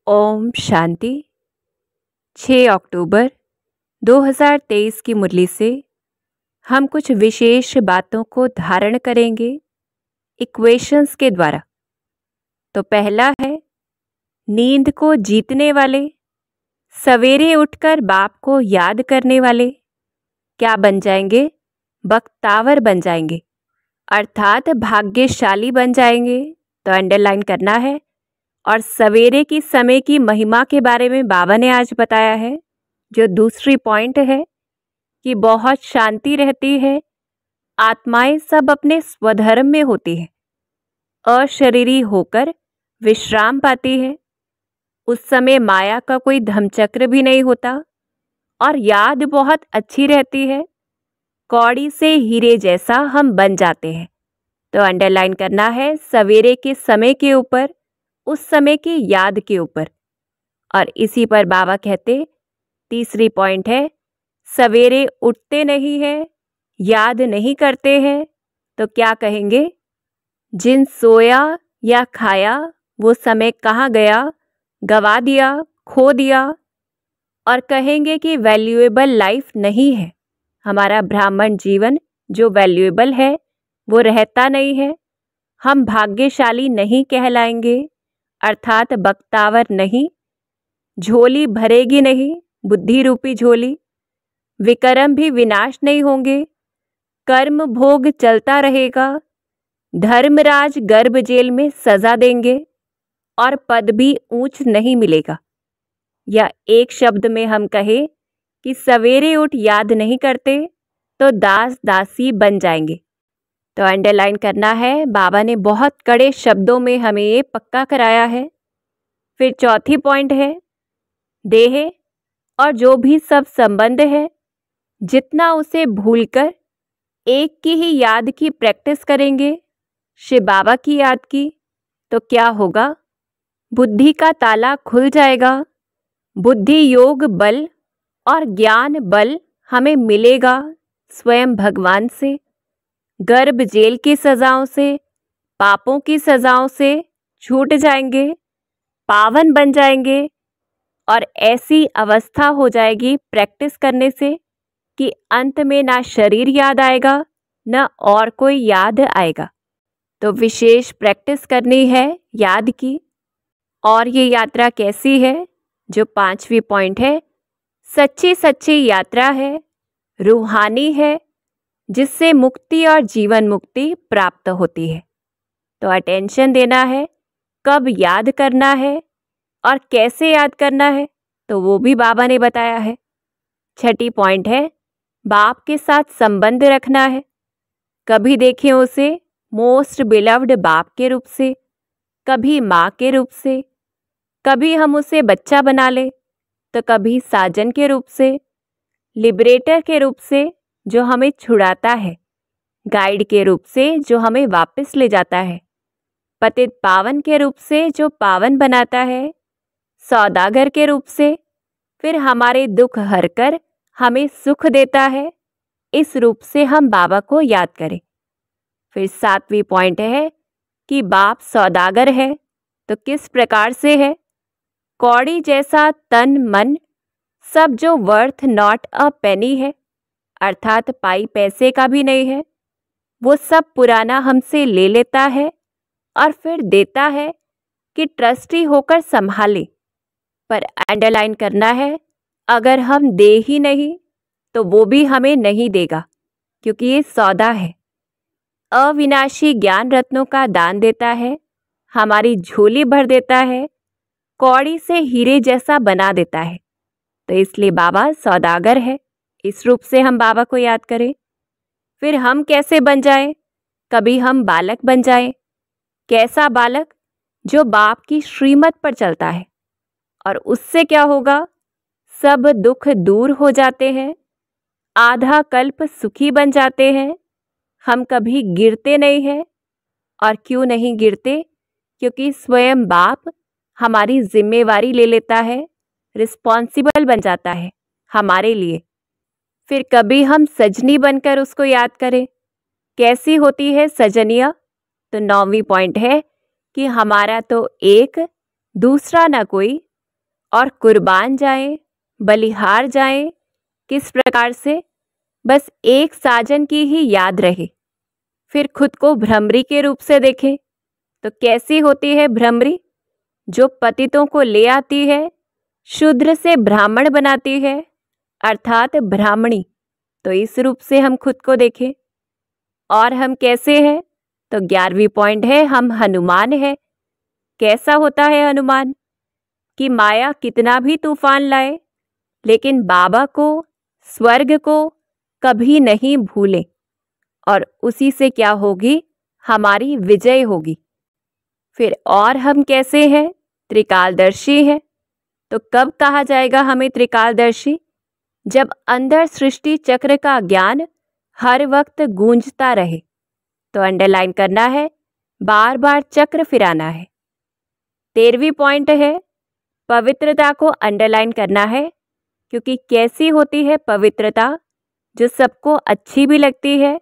ओम शांति। 6 अक्टूबर 2023 की मुरली से हम कुछ विशेष बातों को धारण करेंगे इक्वेशंस के द्वारा। तो पहला है, नींद को जीतने वाले, सवेरे उठकर बाप को याद करने वाले क्या बन जाएंगे? बख्तावर बन जाएंगे, अर्थात भाग्यशाली बन जाएंगे। तो अंडरलाइन करना है। और सवेरे की समय की महिमा के बारे में बाबा ने आज बताया है। जो दूसरी पॉइंट है कि बहुत शांति रहती है, आत्माएं सब अपने स्वधर्म में होती है, अशरीरी होकर विश्राम पाती है। उस समय माया का कोई धर्मचक्र भी नहीं होता और याद बहुत अच्छी रहती है। कौड़ी से हीरे जैसा हम बन जाते हैं। तो अंडरलाइन करना है सवेरे के समय के ऊपर, उस समय की याद के ऊपर। और इसी पर बाबा कहते तीसरी पॉइंट है, सवेरे उठते नहीं हैं, याद नहीं करते हैं तो क्या कहेंगे? जिन सोया या खाया वो समय कहाँ गया, गवा दिया, खो दिया। और कहेंगे कि वैल्यूएबल लाइफ नहीं है। हमारा ब्राह्मण जीवन जो वैल्यूएबल है वो रहता नहीं है। हम भाग्यशाली नहीं कहलाएंगे, अर्थात बख्तावर नहीं। झोली भरेगी नहीं, बुद्धि रूपी झोली। विकर्म भी विनाश नहीं होंगे, कर्म भोग चलता रहेगा। धर्मराज गर्भ जेल में सजा देंगे और पद भी ऊंच नहीं मिलेगा। या एक शब्द में हम कहें कि सवेरे उठ याद नहीं करते तो दास दासी बन जाएंगे। तो अंडरलाइन करना है, बाबा ने बहुत कड़े शब्दों में हमें ये पक्का कराया है। फिर चौथी पॉइंट है, देह और जो भी सब संबंध है, जितना उसे भूलकर एक की ही याद की प्रैक्टिस करेंगे, शिव बाबा की याद की, तो क्या होगा? बुद्धि का ताला खुल जाएगा। बुद्धि योग बल और ज्ञान बल हमें मिलेगा स्वयं भगवान से। गर्भ जेल की सजाओं से, पापों की सजाओं से छूट जाएंगे, पावन बन जाएंगे। और ऐसी अवस्था हो जाएगी प्रैक्टिस करने से कि अंत में ना शरीर याद आएगा न और कोई याद आएगा। तो विशेष प्रैक्टिस करनी है याद की। और ये यात्रा कैसी है? जो 5वीं पॉइंट है, सच्ची सच्ची यात्रा है, रूहानी है, जिससे मुक्ति और जीवन मुक्ति प्राप्त होती है। तो अटेंशन देना है, कब याद करना है और कैसे याद करना है, तो वो भी बाबा ने बताया है। 6ठी पॉइंट है, बाप के साथ संबंध रखना है। कभी देखें उसे मोस्ट बिलव्ड बाप के रूप से, कभी माँ के रूप से, कभी हम उसे बच्चा बना ले, तो कभी साजन के रूप से, लिबरेटर के रूप से जो हमें छुड़ाता है, गाइड के रूप से जो हमें वापस ले जाता है, पतित पावन के रूप से जो पावन बनाता है, सौदागर के रूप से फिर हमारे दुख हरकर हमें सुख देता है। इस रूप से हम बाबा को याद करें। फिर 7वीं पॉइंट है कि बाप सौदागर है, तो किस प्रकार से है? कौड़ी जैसा तन मन सब जो वर्थ नॉट अ पेनी है, अर्थात पाई पैसे का भी नहीं है, वो सब पुराना हमसे ले लेता है और फिर देता है कि ट्रस्टी होकर संभाले। पर अंडरलाइन करना है, अगर हम दे ही नहीं तो वो भी हमें नहीं देगा, क्योंकि ये सौदा है। अविनाशी ज्ञान रत्नों का दान देता है, हमारी झोली भर देता है, कौड़ी से हीरे जैसा बना देता है। तो इसलिए बाबा सौदागर है। इस रूप से हम बाबा को याद करें। फिर हम कैसे बन जाएं? कभी हम बालक बन जाएं। कैसा बालक? जो बाप की श्रीमत पर चलता है। और उससे क्या होगा? सब दुख दूर हो जाते हैं, आधा कल्प सुखी बन जाते हैं। हम कभी गिरते नहीं हैं। और क्यों नहीं गिरते? क्योंकि स्वयं बाप हमारी जिम्मेवारी ले लेता है, रिस्पॉन्सिबल बन जाता है हमारे लिए। फिर कभी हम सजनी बनकर उसको याद करें। कैसी होती है सजनिया? तो 9वीं पॉइंट है कि हमारा तो एक, दूसरा ना कोई, और कुर्बान जाएं, बलिहार जाएं। किस प्रकार से? बस एक साजन की ही याद रहे। फिर खुद को भ्रमरी के रूप से देखें तो कैसी होती है भ्रमरी? जो पतितों को ले आती है, शूद्र से ब्राह्मण बनाती है, अर्थात ब्राह्मणी। तो इस रूप से हम खुद को देखें। और हम कैसे हैं? तो 11वीं पॉइंट है, हम हनुमान है। कैसा होता है हनुमान? कि माया कितना भी तूफान लाए, लेकिन बाबा को, स्वर्ग को कभी नहीं भूलें। और उसी से क्या होगी? हमारी विजय होगी। फिर और हम कैसे हैं? त्रिकालदर्शी है। तो कब कहा जाएगा हमें त्रिकालदर्शी? जब अंदर सृष्टि चक्र का ज्ञान हर वक्त गूंजता रहे। तो अंडरलाइन करना है, बार बार चक्र फिराना है। 13वीं पॉइंट है, पवित्रता को अंडरलाइन करना है, क्योंकि कैसी होती है पवित्रता? जो सबको अच्छी भी लगती है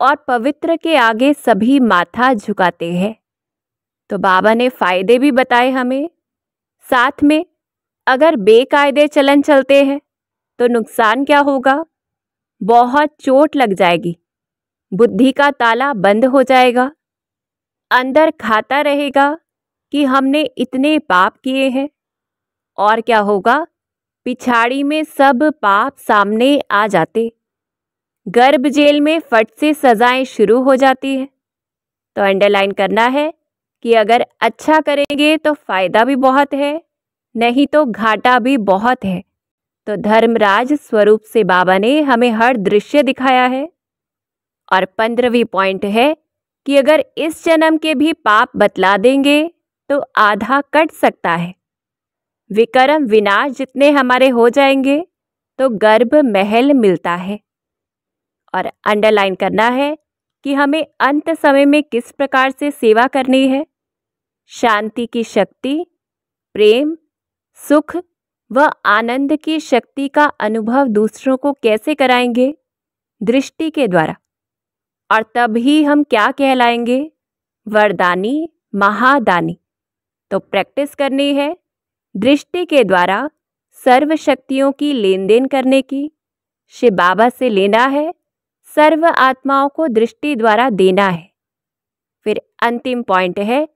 और पवित्र के आगे सभी माथा झुकाते हैं। तो बाबा ने फायदे भी बताए हमें। साथ में अगर बेकायदे चलन चलते हैं तो नुकसान क्या होगा? बहुत चोट लग जाएगी, बुद्धि का ताला बंद हो जाएगा, अंदर खाता रहेगा कि हमने इतने पाप किए हैं। और क्या होगा? पिछाड़ी में सब पाप सामने आ जाते, गर्भ जेल में फट से सजाएं शुरू हो जाती है। तो अंडरलाइन करना है कि अगर अच्छा करेंगे तो फायदा भी बहुत है, नहीं तो घाटा भी बहुत है। तो धर्मराज स्वरूप से बाबा ने हमें हर दृश्य दिखाया है। और 15वीं पॉइंट है कि अगर इस जन्म के भी पाप बतला देंगे तो आधा कट सकता है। विकर्म विनाश जितने हमारे हो जाएंगे तो गर्भ महल मिलता है। और अंडरलाइन करना है कि हमें अंत समय में किस प्रकार से सेवा करनी है। शांति की शक्ति, प्रेम, सुख व आनंद की शक्ति का अनुभव दूसरों को कैसे कराएंगे? दृष्टि के द्वारा। और तभी हम क्या कहलाएंगे? वरदानी, महादानी। तो प्रैक्टिस करनी है दृष्टि के द्वारा सर्व शक्तियों की लेन देन करने की। शिव बाबा से लेना है, सर्व आत्माओं को दृष्टि द्वारा देना है। फिर अंतिम पॉइंट है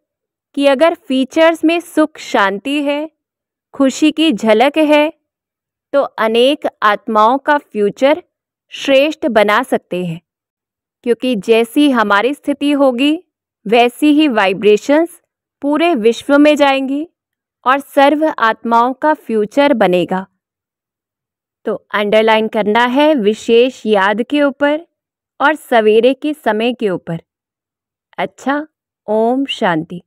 कि अगर फीचर्स में सुख शांति है, खुशी की झलक है, तो अनेक आत्माओं का फ्यूचर श्रेष्ठ बना सकते हैं। क्योंकि जैसी हमारी स्थिति होगी वैसी ही वाइब्रेशंस पूरे विश्व में जाएंगी और सर्व आत्माओं का फ्यूचर बनेगा। तो अंडरलाइन करना है विशेष याद के ऊपर और सवेरे के समय के ऊपर। अच्छा, ओम शांति।